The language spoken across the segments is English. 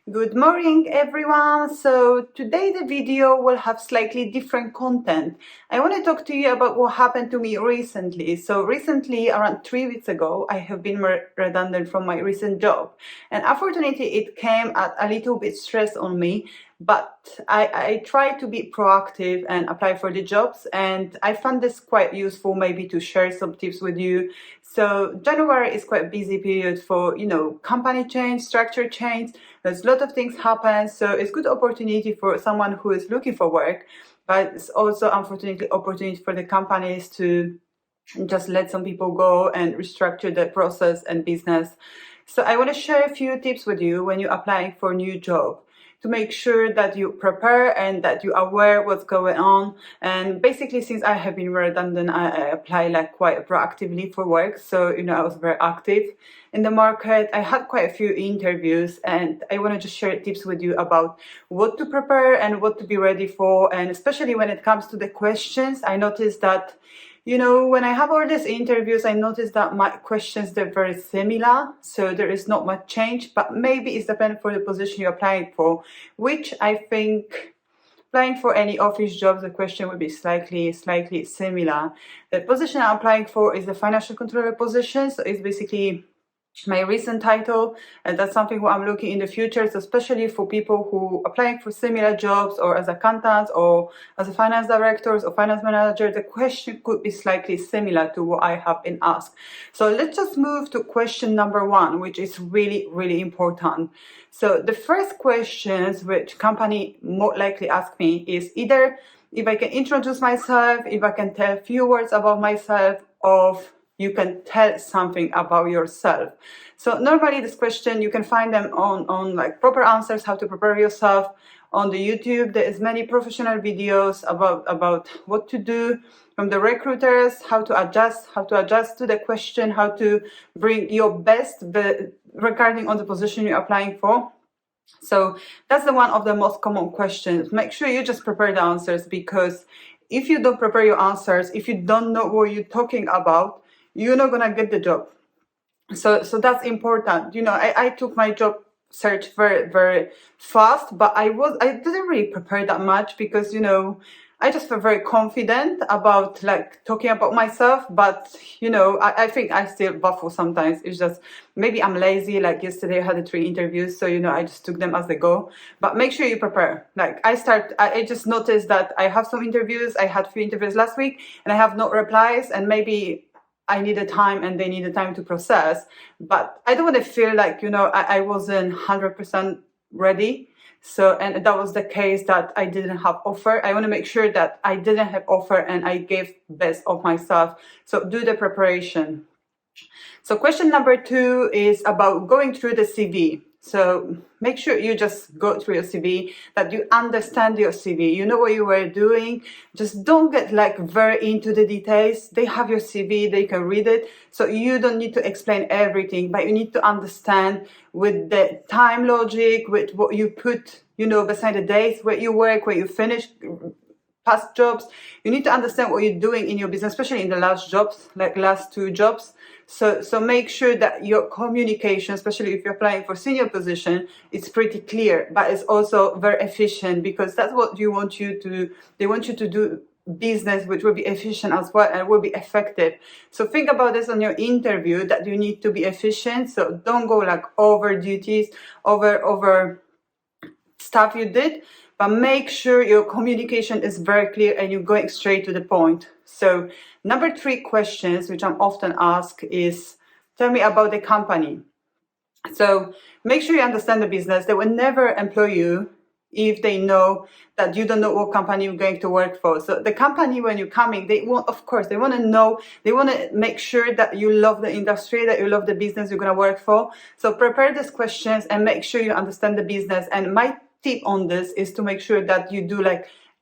Good morning, everyone. So today the video will have slightly different content. I want to talk to you about what happened to me recently. So recently, around 3 weeks ago, I have been redundant from my recent job. And unfortunately, it came at a little bit stress on me, but I try to be proactive and apply for the jobs. And I found this quite useful maybe to share some tips with you. So January is quite a busy period for, company change, structure change. There's a lot of things happen, so it's good opportunity for someone who is looking for work, but it's also unfortunately opportunity for the companies to just let some people go and restructure the process and business. So I want to share a few tips with you when you're applying for a new job to make sure that you prepare and that you are aware what's going on. And basically, since I have been redundant, I apply quite proactively for work. So, I was very active in the market. I had quite a few interviews, and I want to just share tips with you about what to prepare and what to be ready for. And especially when it comes to the questions, I noticed that when I have all these interviews, I noticed that my questions, they're very similar. So there is not much change, but maybe it's dependent for the position you're applying for, which I think applying for any office jobs, the question would be slightly similar. The position I'm applying for is the financial controller position. So it's basically my recent title, and that's something what I'm looking in the future. So especially for people who are applying for similar jobs or as accountants or as a finance directors or finance manager, the question could be slightly similar to what I have been asked. So let's just move to question number 1, which is really important. So the first questions which company more likely ask me is either if I can introduce myself, if I can tell a few words about myself, or you can tell something about yourself. So normally this question, you can find them on proper answers, how to prepare yourself on the YouTube. There is many professional videos about what to do from the recruiters, how to adjust to the question, how to bring your best regarding on the position you're applying for. So that's one of the most common questions. Make sure you just prepare the answers, because if you don't prepare your answers, if you don't know what you're talking about, you're not gonna get the job. So that's important. I took my job search very fast, but I didn't really prepare that much, because I just felt very confident about talking about myself. But I think I still baffle sometimes. It's just maybe I'm lazy. Yesterday I had 3 interviews, so I just took them as they go. But make sure you prepare. I just noticed that I have some interviews. I had 3 interviews last week and I have no replies, and maybe I needed time and they needed time to process. But I don't want to feel like, I wasn't 100% ready. So, and that was the case that I didn't have offer. I want to make sure that I didn't have offer and I gave best of myself. So do the preparation. So question number 2 is about going through the CV. So make sure you just go through your CV, that you understand your CV, you know what you were doing. Just don't get very into the details. They have your CV, they can read it. So you don't need to explain everything, but you need to understand with the time logic, with what you put, beside the dates, where you work, where you finish, past jobs. You need to understand what you're doing in your business, especially in the last jobs, last 2 jobs. So make sure that your communication, especially if you're applying for senior position, it's pretty clear, but it's also very efficient, because that's what they want you to do business which will be efficient as well and will be effective. So think about this on your interview, that you need to be efficient. So don't go over duties, over stuff you did, but make sure your communication is very clear and you're going straight to the point. So number 3 questions, which I'm often asked, is tell me about the company. So make sure you understand the business. They will never employ you if they know that you don't know what company you're going to work for. So the company, when you're coming, they want to know, they want to make sure that you love the industry, that you love the business you're going to work for. So prepare these questions and make sure you understand the business. And my tip on this is to make sure that you do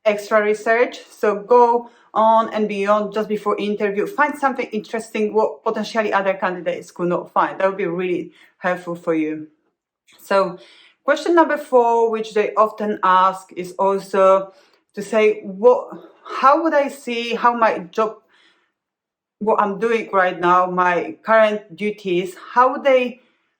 extra research. So go on and beyond just before interview. Find something interesting what potentially other candidates could not find. That would be really helpful for you. So question number 4, which they often ask, is also to say, how would I see how my job, what I'm doing right now, my current duties, how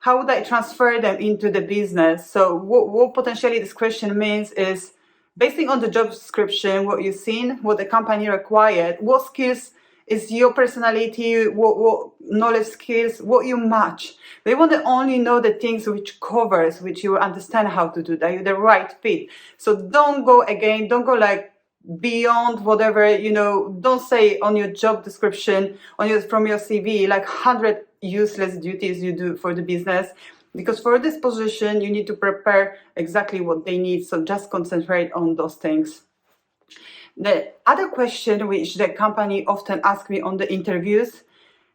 how would I transfer them into the business? So what potentially this question means is, basing on the job description, what you've seen, what the company required, what skills is your personality, what knowledge skills, what you match. They want to only know the things which covers, which you understand how to do, that you're the right fit. So don't go like beyond whatever, don't say on your job description, from your CV, like 100 useless duties you do for the business. Because for this position, you need to prepare exactly what they need. So just concentrate on those things. The other question which the company often asks me on the interviews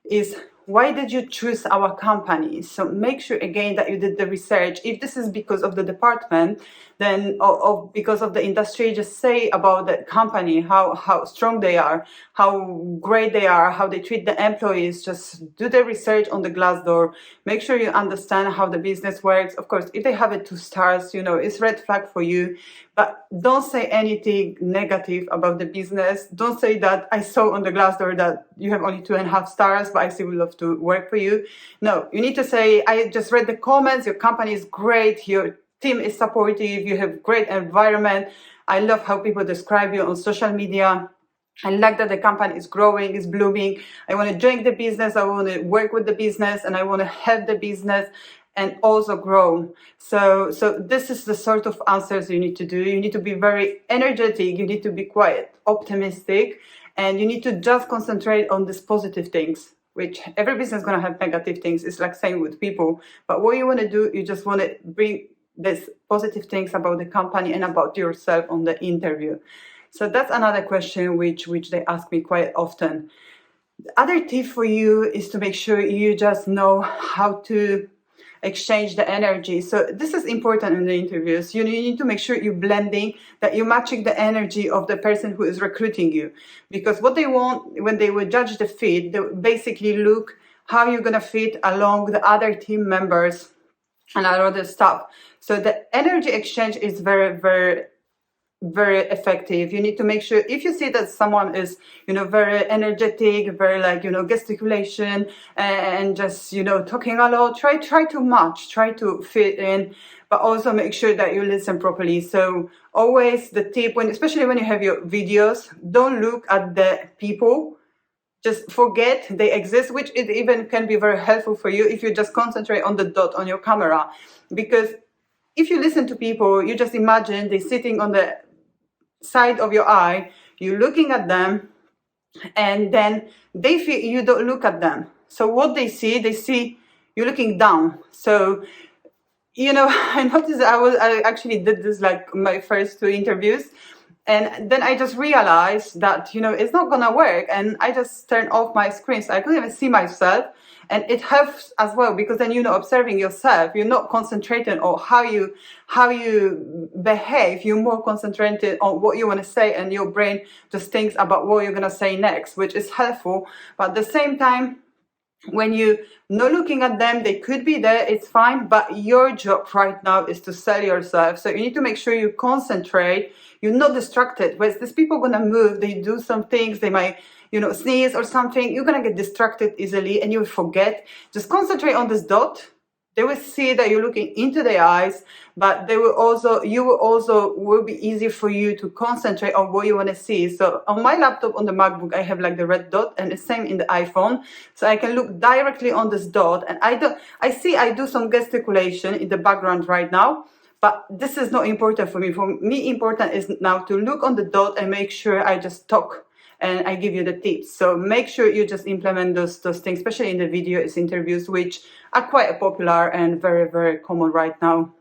is, why did you choose our company? So make sure again that you did the research. If this is because of the department, then or because of the industry, just say about the company, how strong they are, how great they are, how they treat the employees. Just do the research on the Glassdoor. Make sure you understand how the business works. Of course, if they have it 2 stars, it's red flag for you. But don't say anything negative about the business. Don't say that I saw on the Glassdoor that you have only 2.5 stars, but I still would love to work for you. No, you need to say, I just read the comments, your company is great, your team is supportive, you have great environment. I love how people describe you on social media. I like that the company is growing, is blooming. I want to join the business, I want to work with the business, and I want to help the business and also grow. So this is the sort of answers you need to do. You need to be very energetic, you need to be quite optimistic, and you need to just concentrate on these positive things, which every business is going to have negative things. It's like same with people. But what you want to do, you just want to bring these positive things about the company and about yourself on the interview. So that's another question which they ask me quite often. The other tip for you is to make sure you just know how to exchange the energy. So this is important in the interviews. You need to make sure you're blending, that you're matching the energy of the person who is recruiting you. Because what they want when they will judge the fit, they basically look how you're going to fit along with the other team members and other stuff. So the energy exchange is very, very, very effective. You need to make sure, if you see that someone is, very energetic, very gesticulation and just, talking a lot, try to match, try to fit in, but also make sure that you listen properly. So always the tip, especially when you have your videos, don't look at the people. Just forget they exist, which it even can be very helpful for you if you just concentrate on the dot on your camera. Because if you listen to people, you just imagine they're sitting on the side of your eye, you're looking at them, and then they feel you don't look at them. So what they see you looking down. So I noticed I actually did this like my first 2 interviews, and then I just realized that it's not gonna work, and I just turned off my screen, so I couldn't even see myself. And it helps as well, because then observing yourself, you're not concentrating on how you behave, you're more concentrated on what you want to say, and your brain just thinks about what you're going to say next, which is helpful. But at the same time, when you're not looking at them, they could be there, it's fine, but your job right now is to sell yourself. So you need to make sure you concentrate, you're not distracted. Whereas these people are going to move, they do some things, they might sneeze or something, you're going to get distracted easily and you'll forget. Just concentrate on this dot. They will see that you're looking into their eyes, but will be easy for you to concentrate on what you want to see. So on my laptop, on the MacBook, I have like the red dot, and the same in the iPhone. So I can look directly on this dot, and I do some gesticulation in the background right now, but this is not important for me. For me, important is now to look on the dot and make sure I just talk and I give you the tips. So make sure you just implement those things, especially in the videos interviews, which are quite popular and very, very common right now.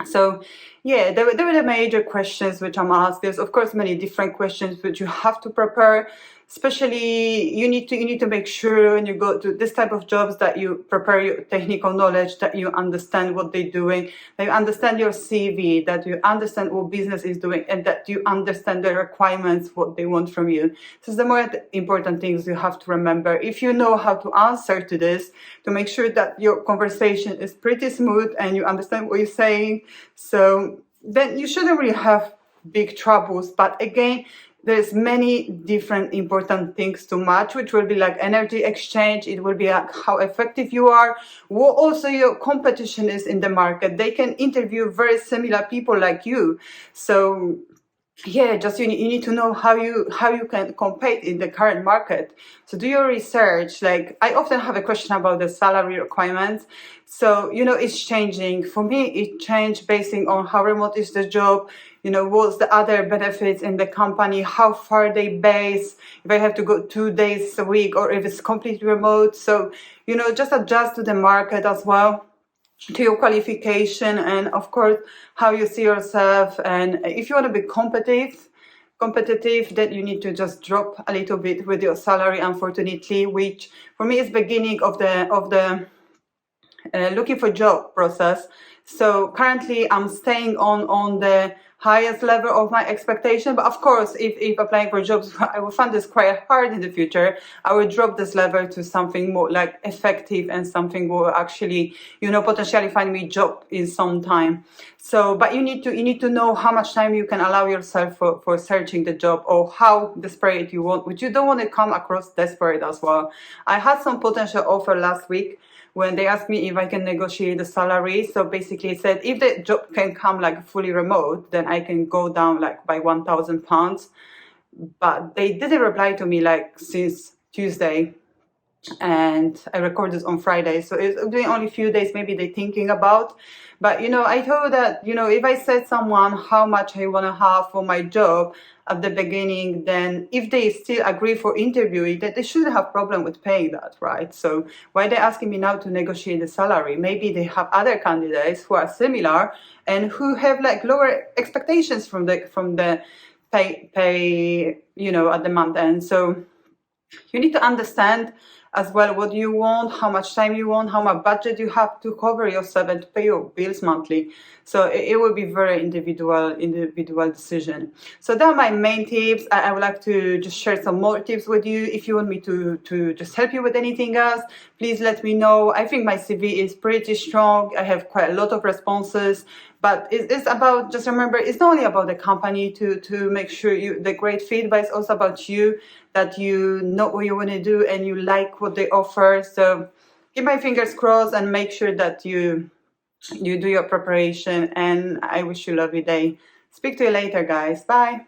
So yeah, there were the major questions which I'm asked. There's of course many different questions which you have to prepare. Especially you need to make sure when you go to this type of jobs that you prepare your technical knowledge, that you understand what they're doing, that you understand your CV, that you understand what business is doing, and that you understand the requirements, what they want from you. This is the more important things you have to remember. If you know how to answer to this, to make sure that your conversation is pretty smooth and you understand what you're saying, so then you shouldn't really have big troubles. But again, there's many different important things to match, which will be like energy exchange. It will be like how effective you are, what also your competition is in the market. They can interview very similar people like you. So yeah, just you need to know how you can compete in the current market. So do your research. Like, I often have a question about the salary requirements. So it's changing. For me, it changed based on how remote is the job, what's the other benefits in the company, how far they base, if I have to go 2 days a week or if it's completely remote. So just adjust to the market as well, to your qualification, and of course how you see yourself. And if you want to be competitive, then you need to just drop a little bit with your salary, unfortunately, which for me is beginning of the looking for job process. So currently I'm staying on the highest level of my expectation, but of course if applying for jobs I will find this quite hard in the future, I will drop this level to something more like effective and something will actually potentially find me job in some time. So but you need to know how much time you can allow yourself for searching the job, or how desperate you want, which you don't want to come across desperate as well. I had some potential offer last week when they asked me if I can negotiate the salary. So basically it said if the job can come like fully remote, then I can go down like by £1,000. But they didn't reply to me like since Tuesday, and I recorded on Friday. So it's been only a few days, maybe they're thinking about. But I thought that if I said someone how much I want to have for my job at the beginning, then if they still agree for interviewing, that they shouldn't have problem with paying that, right? So why they're asking me now to negotiate the salary? Maybe they have other candidates who are similar and who have like lower expectations from the pay at the month end. So you need to understand as well what you want, how much time you want, how much budget you have to cover yourself and to pay your bills monthly. So it will be very individual decision. So that are my main tips. I would like to just share some more tips with you. If you want me to just help you with anything else, please let me know. I think my CV is pretty strong. I have quite a lot of responses. But it's about, just remember, it's not only about the company to make sure the great fit, but it's also about you, that you know what you want to do and you like what they offer. So keep my fingers crossed and make sure that you do your preparation. And I wish you a lovely day. Speak to you later, guys. Bye.